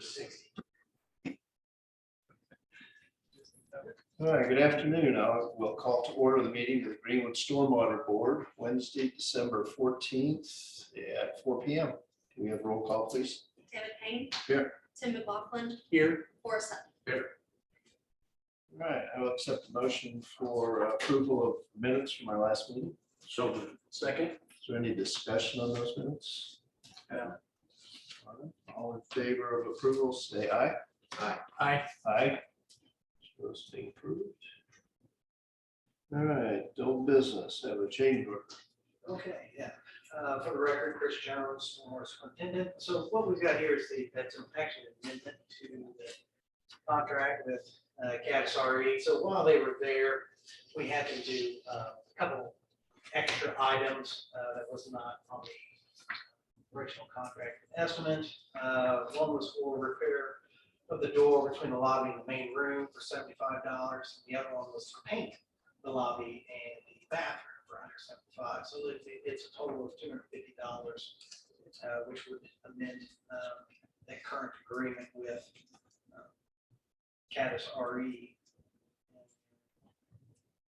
60. All right, good afternoon. We'll call to order the meeting of the Greenwood Stormwater Board, Wednesday, December 14th at 4 p.m. Can we have roll call, please? David Payne. Here. Tim McLaughlin. Here. Forrest Sutton. All right, I will accept the motion for approval of minutes from our last meeting. So moved. Second. Is there any discussion on those minutes? Yeah. All in favor of approval, say aye. Aye. Aye. Aye. Those being approved. All right, old business, have a change order. Okay, yeah. For the record, Chris Jones, Stormwater Superintendent. So what we've got here is that's actually an amendment to the contract with Caddis RE. So while they were there, we had to do a couple extra items that was not on the original contract estimate. One was for repair of the door between the lobby and the main room for $75. The other one was to paint the lobby and the bathroom for $175. So it's a total of $250, which would amend the current agreement with Caddis RE.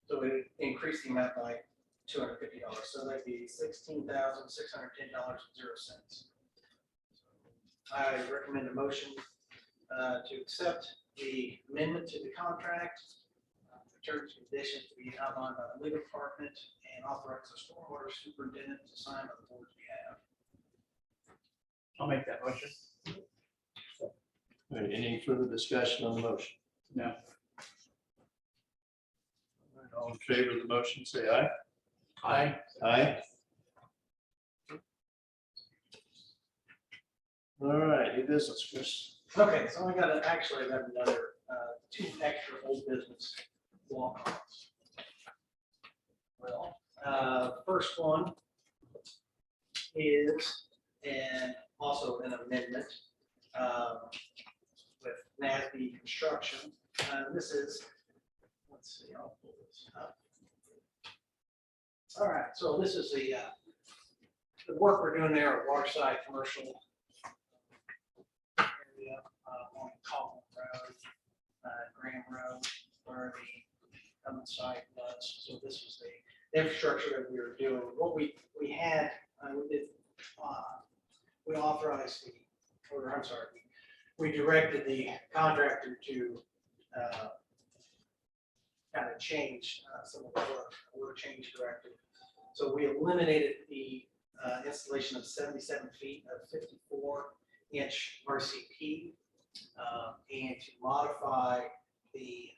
So it increased the amount by $250. So that'd be $16,610.00. I recommend a motion to accept the amendment to the contract, terms and conditions to be outlined by the legal department, and authorize the stormwater superintendent to sign on the board's behalf. I'll make that motion. All right, any further discussion on the motion? No. All right, all in favor of the motion, say aye. Aye. Aye. All right, new business, Chris. Okay, so I got another two extra old business walk-ons. Well, first one is also an amendment with NASB Construction. This is, let's see, I'll pull this up. All right, so this is the work we're doing there at Waterside Commercial area on Colin Road, Graham Road, where the site was. So this was the infrastructure that we were doing. What we had, we authorized we directed the contractor to kind of change some of the work change directive. So we eliminated the installation of 77 feet of 54-inch RCP and to modify the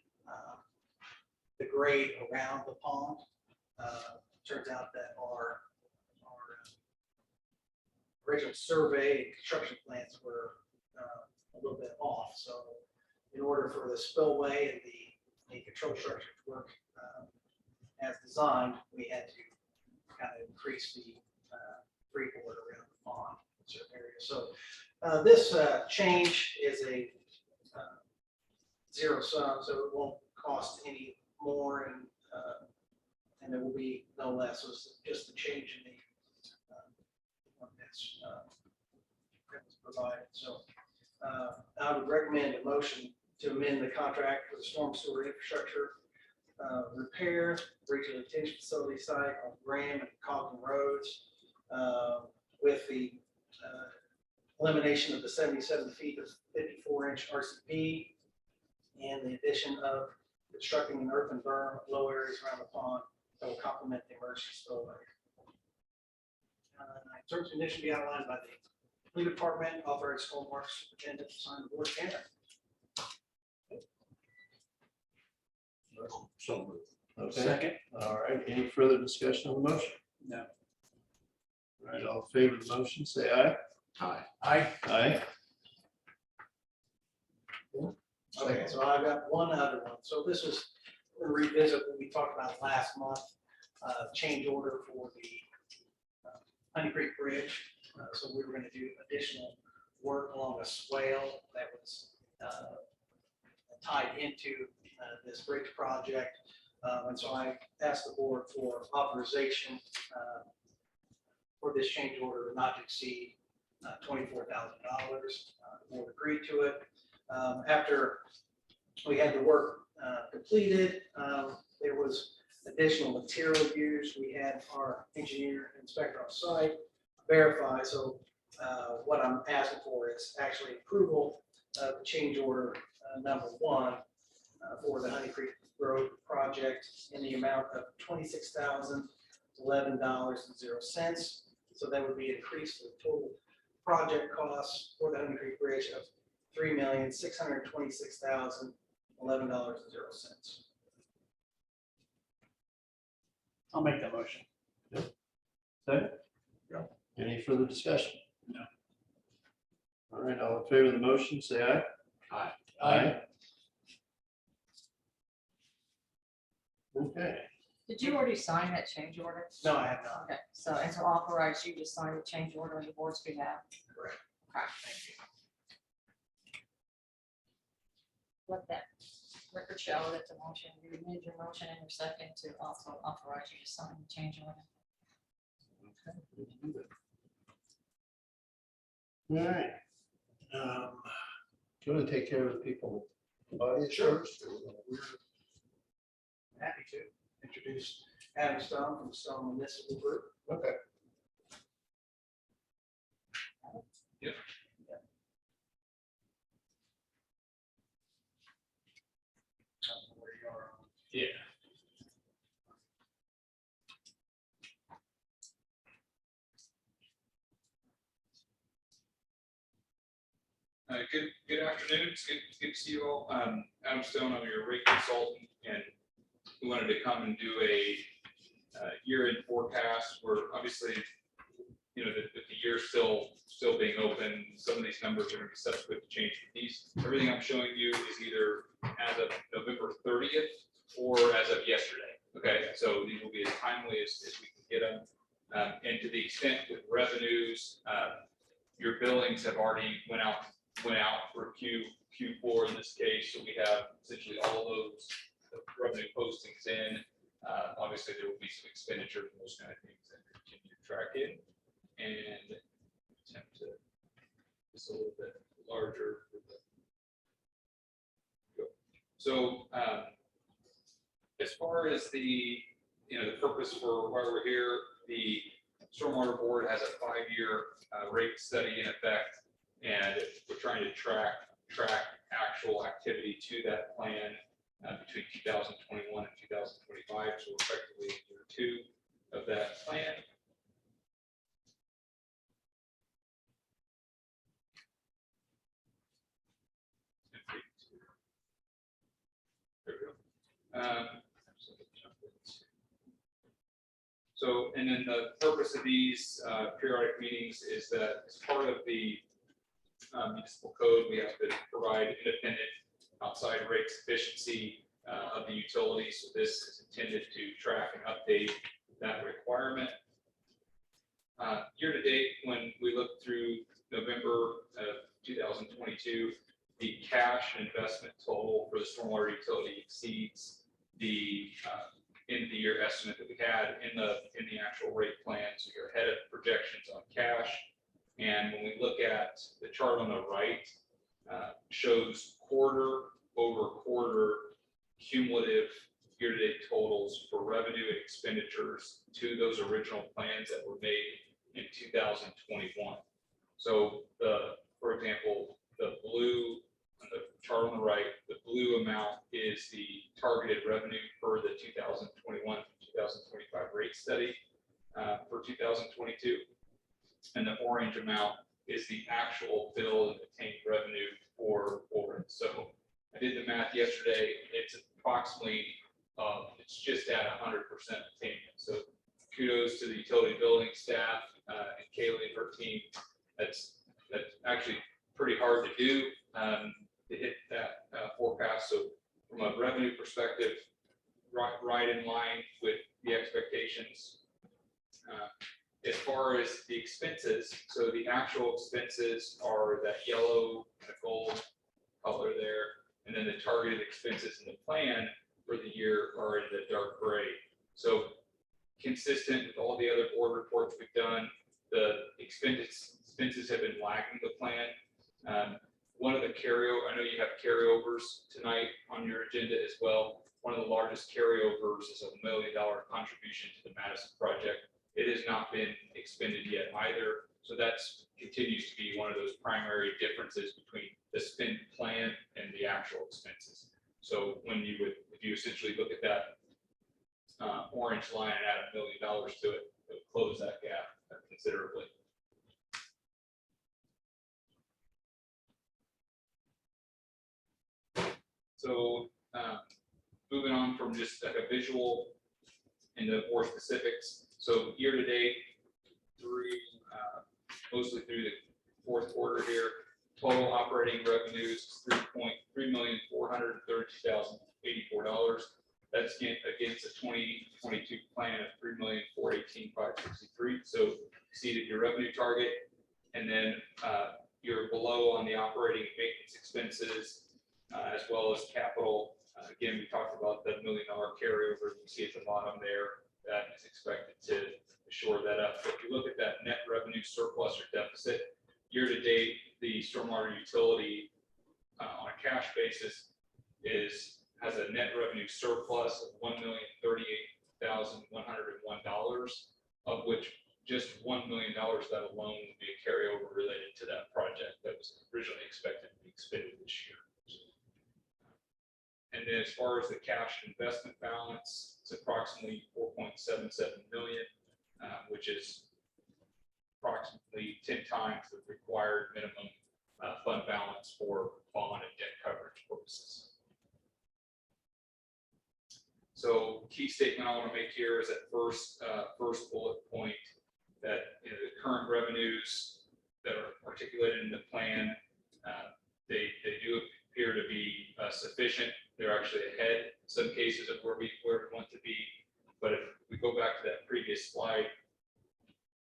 grade around the pond. Turns out that our original survey and construction plans were a little bit off. So in order for the spillway and the control structure to work as designed, we had to kind of increase the freeboard around the pond in certain areas. So this change is a zero sum, so it won't cost any more, and there will be no less. So it's just a change in the one that's provided. So I would recommend a motion to amend the contract for the storm sewer infrastructure repair, regional detention facility site on Graham and Cogden Roads with the elimination of the 77 feet of 54-inch RCP and the addition of constructing an earthen berm at low areas around the pond that will complement the emergency spillway. Terms and conditions be outlined by the legal department, authorized stormwater superintendent to sign the board banner. So moved. Okay. Second. All right, any further discussion on the motion? No. All right, all in favor of the motion, say aye. Aye. Aye. Aye. Okay, so I've got one other one. So this is, we're going to revisit what we talked about last month, change order for the Honey Creek Bridge. So we were going to do additional work along a swale that was tied into this bridge project. And so I asked the board for authorization for this change order not to exceed $24,000. board agreed to it. After we had the work completed, there was additional material used. We had our engineer inspector on site verify. So what I'm asking for is actually approval of change order number 1 for the Honey Creek Road project in the amount of $26,011.00. So that would be an increase to the total project costs for the Honey Creek Bridge of $3,626,011.00. I'll make that motion. Second? Any further discussion? No. All right, all in favor of the motion, say aye. Aye. Okay, Did you already sign that change order? No, I have not. Okay, so, and to authorize you to sign the change order on the board's behalf? Correct. Okay, thank you. Let that record show that the motion, you made your motion in your second to also authorize you to sign the change order. okay, we can do that. All right. Do you want to take care of the people? Audience first? Happy to introduce Adam Stone from Stone Municipal Group. Okay. Where you are. Yeah. Good afternoon. It's good to see you all. Adam Stone, I'm your rate consultant, and we wanted to come and do a year-end forecast. Where obviously, you know, with the year still being open, some of these numbers are going to be subject to change. Everything I'm showing you is either as of November 30th or as of yesterday. Okay, so these will be as timely as we can get them. And to the extent with revenues, your billings have already went out for Q4 in this case. So we have essentially all of those revenue postings in. Obviously, there will be some expenditure from those kind of things that continue to track in and attempt to just a little bit larger. So as far as the purpose for why we're here, the Stormwater Board has a 5-year rate study in effect, and we're trying to track actual activity to that plan between 2021 and 2025. So we're effectively in year 2 of that plan. There we go. So, and then the purpose of these periodic meetings is that as part of the municipal code, we have to provide independent outside rate sufficiency of the utility. So this is intended to track and update that requirement. Year to date, when we look through November of 2022, the cash investment total for the stormwater utility exceeds the end of the year estimate that we had in the actual rate plan. So you're ahead of projections on cash. And when we look at the chart on the right, shows quarter over quarter cumulative year-to-date totals for revenue and expenditures to those original plans that were made in 2021. So for example, the blue, the chart on the right, the blue amount is the targeted revenue for the 2021-2025 rate study for 2022. And the orange amount is the actual billed and obtained revenue for it. So I did the math yesterday. It's approximately, it's just at 100% attainment. So kudos to the utility building staff and Kaylee and her team. That's actually pretty hard to do to hit that forecast. So from a revenue perspective, right in line with the expectations. As far as the expenses, so the actual expenses are that yellow and gold color there, and then the targeted expenses in the plan for the year are in the dark gray. So consistent with all the other board reports we've done, the expenses have been lagging the plan. one of the I know you have carryovers tonight on your agenda as well. One of the largest carryovers is $1 million contribution to the Madison project. It has not been expended yet either. So that's continues to be one of those primary differences between the spend plan and the actual expenses. So when if you essentially look at that orange line and add $1 million to it, it would close that gap considerably. So moving on from just like a visual into more specifics. So year to date, mostly through the fourth quarter here, total operating revenues $3,432,084. That's against a 2022 plan of $3,418,563. So exceeded your revenue target, and then you're below on the operating maintenance expenses as well as capital. Again, we talked about the $1 million carryover you see at the bottom there. That is expected to shore that up. So if you look at that net revenue surplus or deficit, year to date, the stormwater utility on a cash basis has a net revenue surplus of $1,038,101, of which just $1 million that alone would be a carryover related to that project that was originally expected to be expended this year. And then as far as the cash investment balance, it's approximately $4.77 million, which is approximately 10 times the required minimum fund balance for bond and debt coverage purposes. So key statement I want to make here is that first bullet point that the current revenues that are articulated in the plan, they do appear to be sufficient. They're actually ahead in some cases of where we want to be. But if we go back to that previous slide,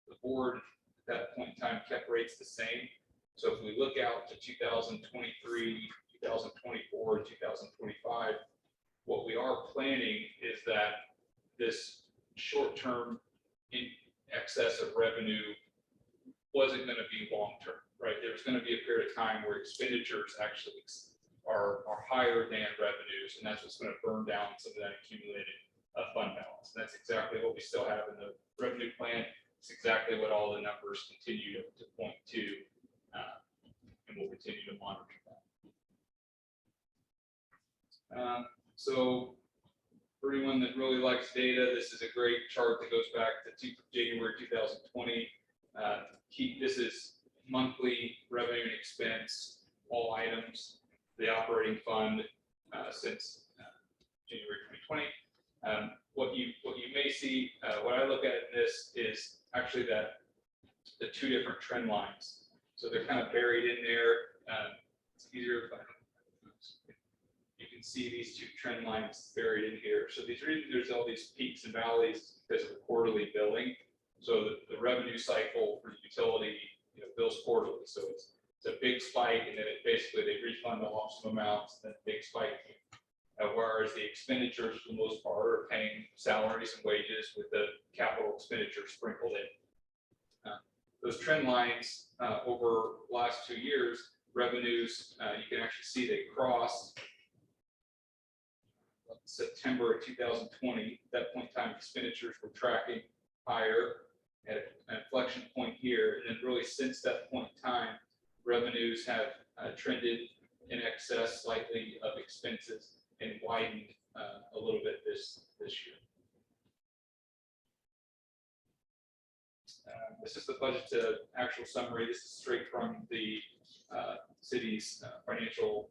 the board at that point in time kept rates the same. So if we look out to 2023, 2024, 2025, what we are planning is that this short-term in excess of revenue wasn't going to be long-term, right? There's going to be a period of time where expenditures actually are higher than revenues, and that's what's going to burn down some of that accumulated fund balance. And that's exactly what we still have in the revenue plan. It's exactly what all the numbers continue to point to, and we'll continue to monitor that. So for anyone that really likes data, this is a great chart that goes back to January 2020. This is monthly revenue and expense, all items, the operating fund since January 2020. What you may see, what I look at in this is actually that the two different trend lines. So they're kind of buried in there. It's easier if you can see these two trend lines buried in here. So there's all these peaks and valleys because of the quarterly billing. So the revenue cycle for the utility, bills quarterly. So it's a big spike, and then they refund the lump sum amounts, then big spike. Whereas the expenditures, for the most part, are paying salaries and wages with the capital expenditure sprinkled in. Those trend lines over the last 2 years, revenues, you can actually see they crossed September of 2020. At that point in time, expenditures were tracking higher at an inflection point here. And then really since that point in time, revenues have trended in excess slightly of expenses and widened a little bit this year. This is the budget to actual summary. This is straight from the city's financial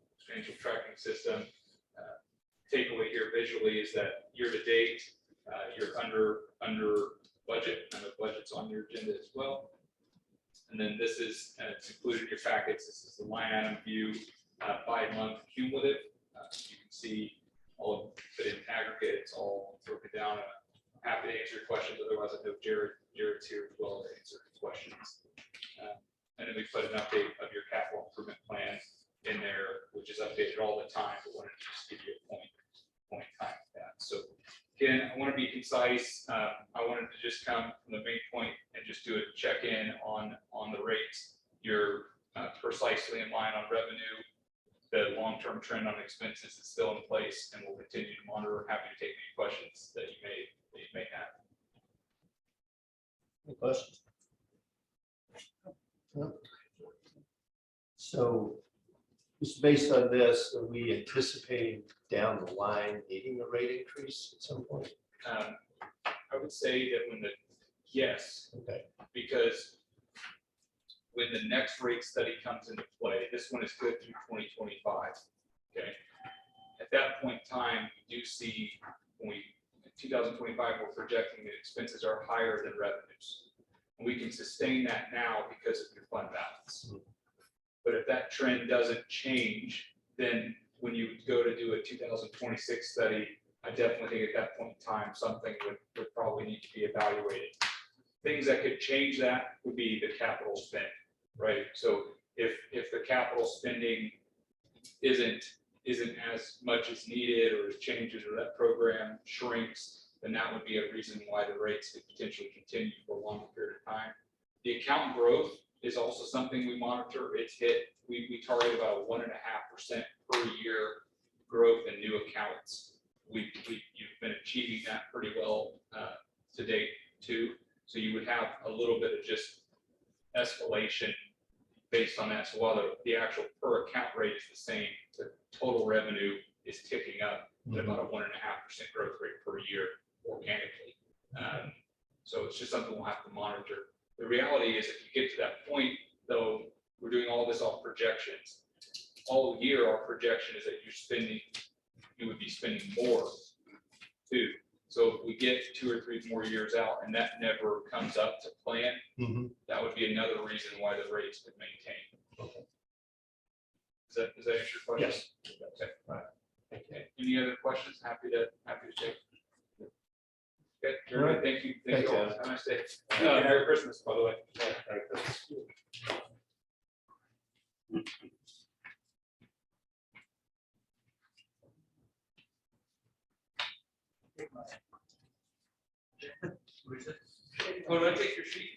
tracking system. Takeaway here visually is that year to date, you're under budget. I know budget's on your agenda as well. And then this is, it's included in your packets. This is the line item view by month cumulative. You can see all of it in aggregate. It's all broken down. I'm happy to answer your questions. Otherwise, I know Jared's here as well to answer questions. And then we put an update of your capital improvement plan in there, which is updated all the time. But wanted to just give you a point in time with that. So again, I want to be concise. I wanted to just come from the main point and just do a check-in on the rates. Your precisely in line on revenue. The long-term trend on expenses is still in place, and we'll continue to monitor. Happy to take any questions that you may have. Any questions? No? So just based on this, are we anticipating down the line needing a rate increase at some point? I would say that yes, Okay. because when the next rate study comes into play, this one is good through 2025. Okay. At that point in time, we do see in 2025, we're projecting that expenses are higher than revenues. And we can sustain that now because of your fund balance. But if that trend doesn't change, then when you go to do a 2026 study, I definitely think at that point in time, something would probably need to be evaluated. Things that could change that would be the capital spend, right? So if the capital spending isn't as much as needed, or as changes, or that program shrinks, then that would be a reason why the rates could potentially continue for a longer period of time. The account growth is also something we monitor. It's hit, we target about a 1.5% per year growth in new accounts. You've been achieving that pretty well to date too. So you would have a little bit of just escalation based on that. So while the actual per account rate is the same, the total revenue is ticking up at about a 1.5% growth rate per year organically. So it's just something we'll have to monitor. The reality is, if you get to that point, though, we're doing all this off projections. All year, our projection is that you would be spending more too. So if we get 2 or 3 more years out and that never comes up to plan, that would be another reason why the rates would maintain. Okay. Does that answer your question? Yes. Okay. Right. Okay. Any other questions? Happy to take. Okay. All right. Thank you. Thank you. All. Have a nice day. Merry Christmas, by the way. Oh, did I take your sheet?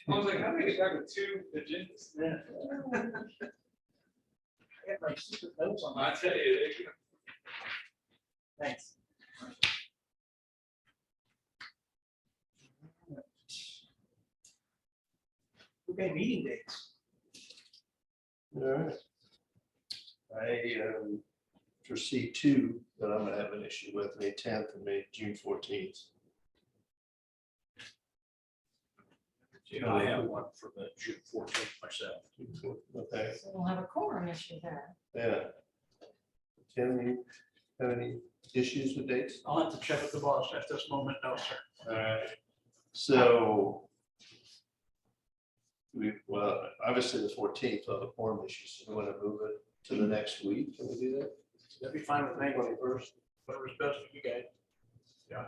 I was like, how many guys with 2 agendas? I got my secret notes on I that. tell you, Thanks. Okay, meeting dates. All right. I foresee 2 that I'm gonna have an issue with, May 10th and June 14th. Yeah, I have one for the June 14th myself. Okay, So we'll have a quorum issue there. yeah. Tim, you have any issues with dates? I'll have to check with the boss at this moment, no, sir. All right. So well, obviously the 14th of the forum issues, we want to move it to the next week. Can we do that? That'd be fine with me, 21st? whatever's best for you guys. Yeah,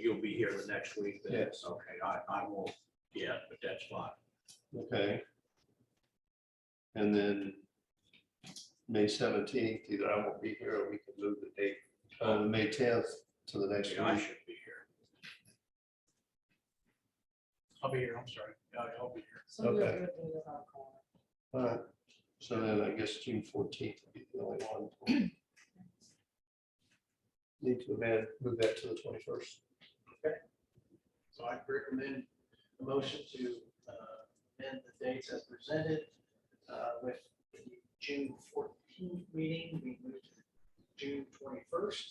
you'll be here the next week then? Yes. Okay, I won't yet, but that's fine. Okay. And then May 17th, either I won't be here or we can move the date, May 10th to the next Yeah, I week. should be here. I'll be here, I'm sorry. Yeah, I'll be here. So we'll Okay. do it without a quorum. All right. So then I guess June 14th would be the only one. Need to move that to the 21st. So I recommend a motion to amend the dates as presented with the June 14th meeting. We moved to June 21st.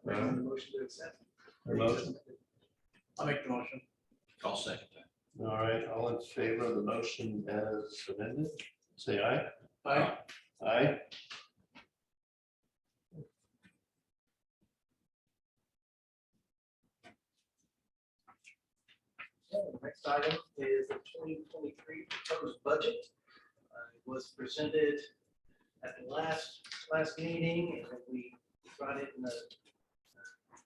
Recommend the motion to accept. Or motion? I'll make the motion. I'll second that. All right, all in favor of the motion as amended, say aye. Aye. Aye. Next item is the 2023 proposed budget. It was presented at the last meeting, and then we brought it in a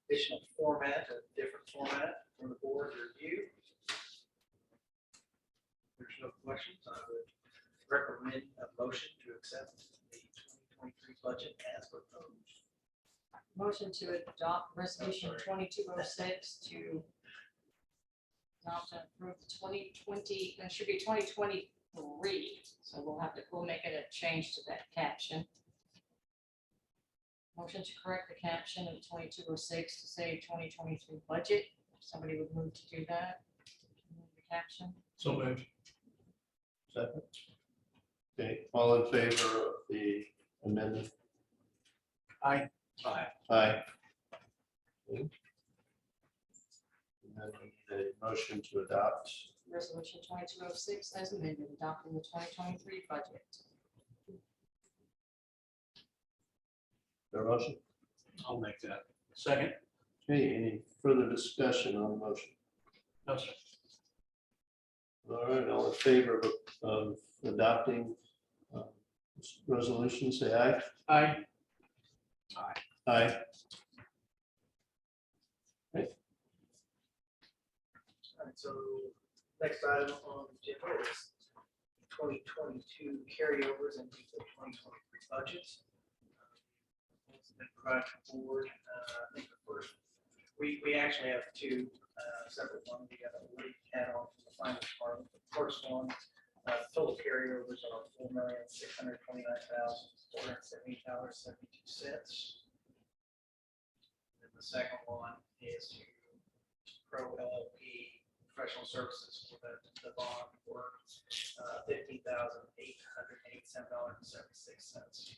additional format, a different format for the board to review. If there's no questions, I would recommend a motion to accept the 2023 budget as proposed. Motion to adopt resolution 2206 to not to approve the 2020, that should be 2023. So we'll make it a change to that caption. Motion to correct the caption of 2206 to say 2023 budget. If somebody would move to do that. Move the caption. So moved. Second. Okay, all in favor of the amendment? Aye. Aye. Aye. Okay. And then we need a motion to adopt. Resolution 2206 as amended, adopting the 2023 budget. Their motion? I'll make that. Second. Okay, any further discussion on the motion? No, sir. All right, all in favor of adopting this resolution, say aye. Aye. Aye. All right, so next item on the agenda is 2022 carryovers and the 2023 budgets. It's been provided to the board. I think the first, we actually have two separate ones. We got a late add-on from the finance department. The first one, total carryovers are $4,629,470.72. And the second one is to Pro LLP professional services for the bond for $15,887.76.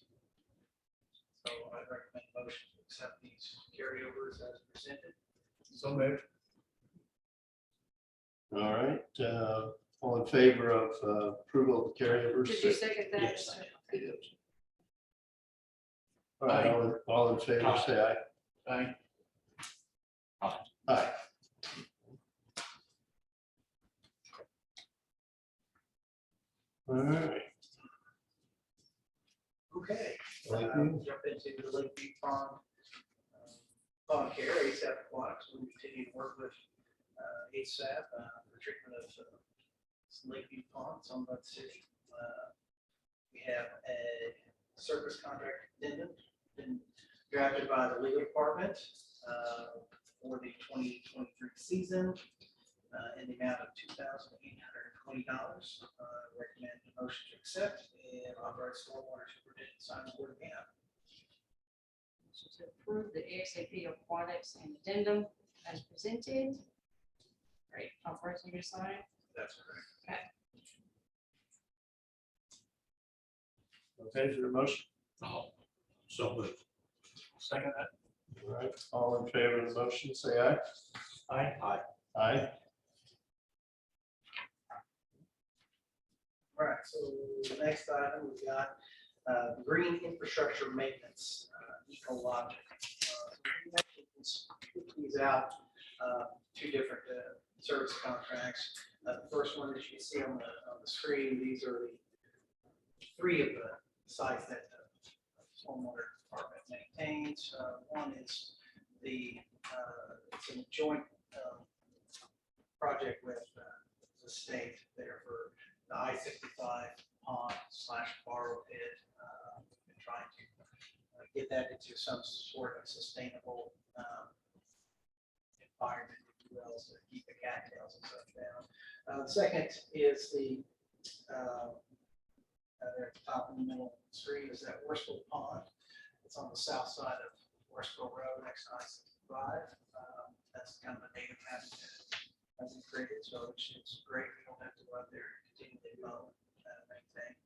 So I recommend a motion to accept these carryovers as presented. So moved. All right, all in favor of approval of the carryovers? Did you second that? Yes. Yes. All right, all in favor, say aye. Aye. Aye. All right. Okay. Thank you. Jump into the Lakeview Pond. Pond care, ASAP Aquatics. We continue to work with ASAP for treatment of Lakeview Ponds on that city. We have a service contract addendum been drafted by the legal department for the 2023 season in the amount of $2,820. Recommend a motion to accept and authorize stormwater superintendent to sign the board again. Motion to approve the ASAP aquatics and addendum as presented. Great, authorize you to sign. That's correct. Okay, is there a motion? Oh, so moved. Second that. All right, all in favor of the motion, say aye. Aye. Aye. All right, so the next item, we've got green infrastructure maintenance, Ecologic. We actually can split these out, two different service contracts. The first one that you can see on the screen, these are the three of the sites that the stormwater department maintains. One is it's a joint project with the state there for the I-65 pond / borrow pit, and trying to get that into some sort of sustainable environment, if you will, to keep the cattails and stuff down. The second is the there at the top in the middle of the screen is that Worsville Pond. It's on the south side of Worsville Road next to I-65. That's kind of a native habitat has been created, so it's great. We don't have to go out there and continue to develop and maintain.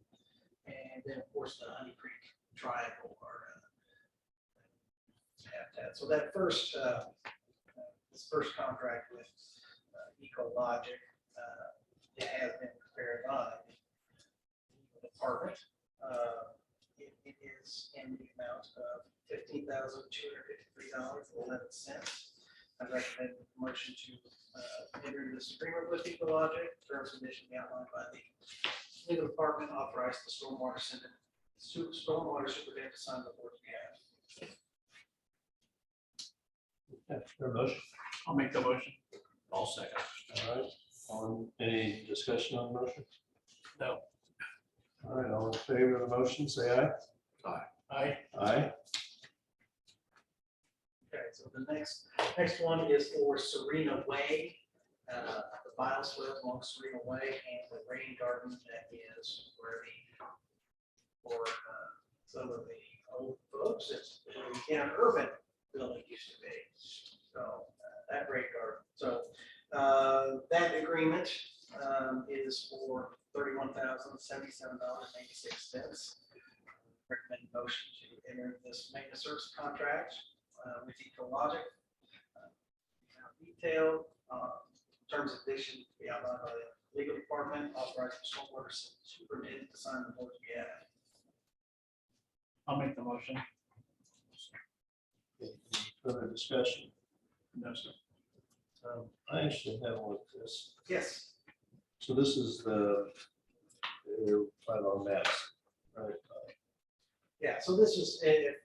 And then, of course, the Honey Creek Triangle or habitat. So that first, this first contract with Ecologic, it has been prepared by the department. It is in the amount of $15,253.11. I recommend a motion to enter into this agreement with Ecologic, terms and conditions outlined by the legal department, authorize the stormwater superintendent to sign the board's behalf. Okay, is there a motion? I'll make the motion. I'll second. All right, any discussion on the motion? No. All right, all in favor of the motion, say aye. Aye. Aye. Okay, so the next one is for Serena Way. The bioswales along Serena Way and the rain garden that is where some of the old folks, it's where the Cannon Urban building used to be. So that rain garden. So that agreement is for $31,077.86. Recommend motion to enter this maintenance service contract with Ecologic. Detailed terms and conditions to be outlined by the legal department, authorized the stormwater superintendent to sign the board's behalf. I'll make the motion. Any further discussion? No, sir. I actually have one with this. Yes. So this is the final maps, right? Yeah, so this is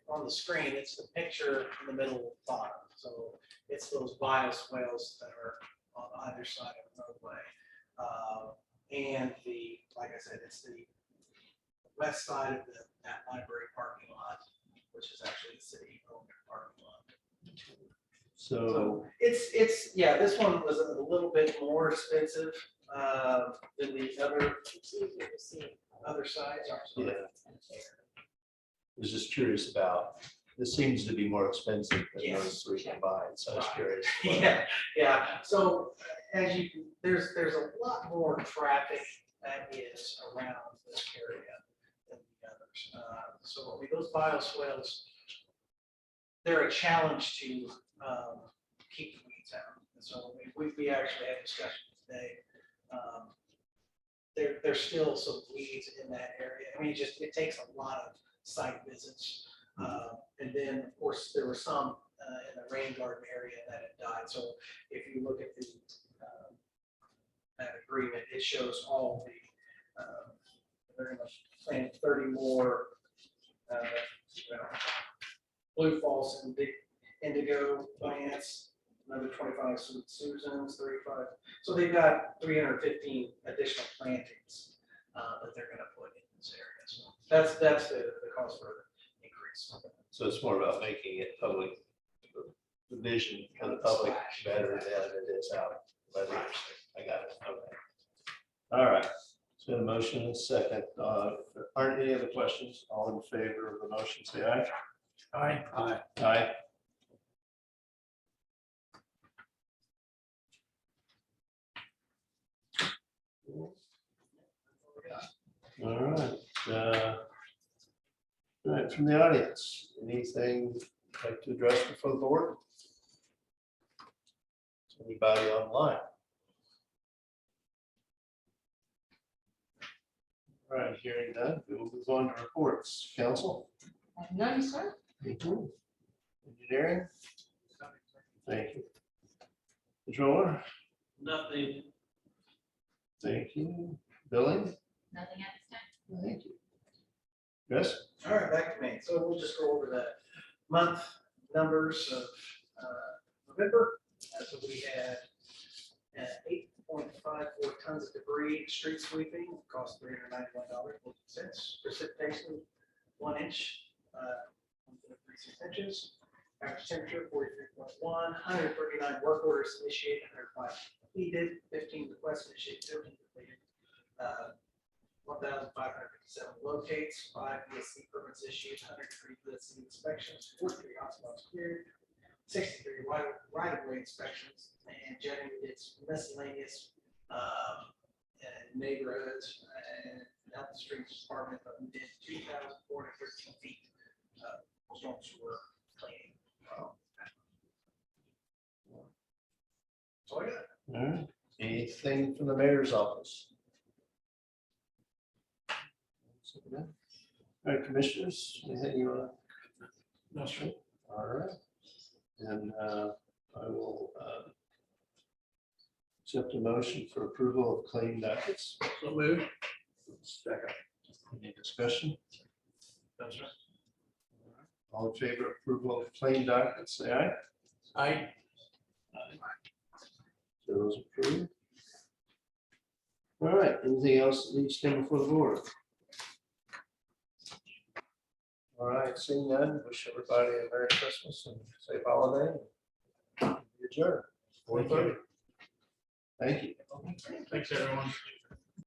on the screen, it's the picture in the middle bottom. So it's those bioswales that are on either side of the roadway. And like I said, it's the west side of that library parking lot, which is actually the city owned parking lot. So, It's, yeah, this one was a little bit more expensive than the other sides. yeah. I was just curious about, this seems to be more expensive than Yes. those three combined, so I was Right. curious. Yeah. So as there's a lot more traffic that is around this area than the others. So those bioswales, they're a challenge to keep the weeds out. And so we actually had discussions today. There's still some weeds in that area. I mean, it takes a lot of site visits. And then, of course, there were some in the rain garden area that had died. So if you look at that agreement, it shows all they're going to plant 30 more blue false and indigo plants, another 25 Susans, 35. So they've got 315 additional plantings that they're going to put in this area. So that's the cost for the increase. So it's more about making it public, the vision for the public better than it is out. But I got it, okay. All right, so a motion and a second. If there aren't any other questions, all in favor of the motion, say aye. Aye. Aye. Aye. All right. All right, from the audience, anything you'd like to address before the board? Anybody online? All right, hearing none, we will move on to reports. Council? None, sir. Engineering? Thank you. Controller? Nothing. Thank you. Billing? Nothing at this time. Thank you. Yes? All right, back to me. So we'll just go over the month numbers of November. So we had 8.54 tons of debris, street sweeping, cost $391.50. Precipitation, 1 inch, 1.36 inches. Average temperature, 43.1. 139 work orders initiated, 105 completed, 15 requests initiated, 13 completed. 1,557 locates, 5 ESC permits issued, 103 ESC inspections, 43 hotspots cleared, 63 right-of-way inspections, and generated its miscellaneous neighborhoods and health and streets department, but we did 2,413 feet of storm sewer cleaning. So I got. All right. Anything from the mayor's office? All right, commissioners, anything you want to? No, sir. All right. And I will accept a motion for approval of claim dockets. So moved. Second. Any discussion? No, sir. All in favor of approval of claim dockets, say aye. Aye. So those approved. All right, anything else that needs to come before the board? All right, seeing none, wish everybody a Merry Christmas and safe holiday. Adjourn. 4:30. Thank you. Thanks, everyone.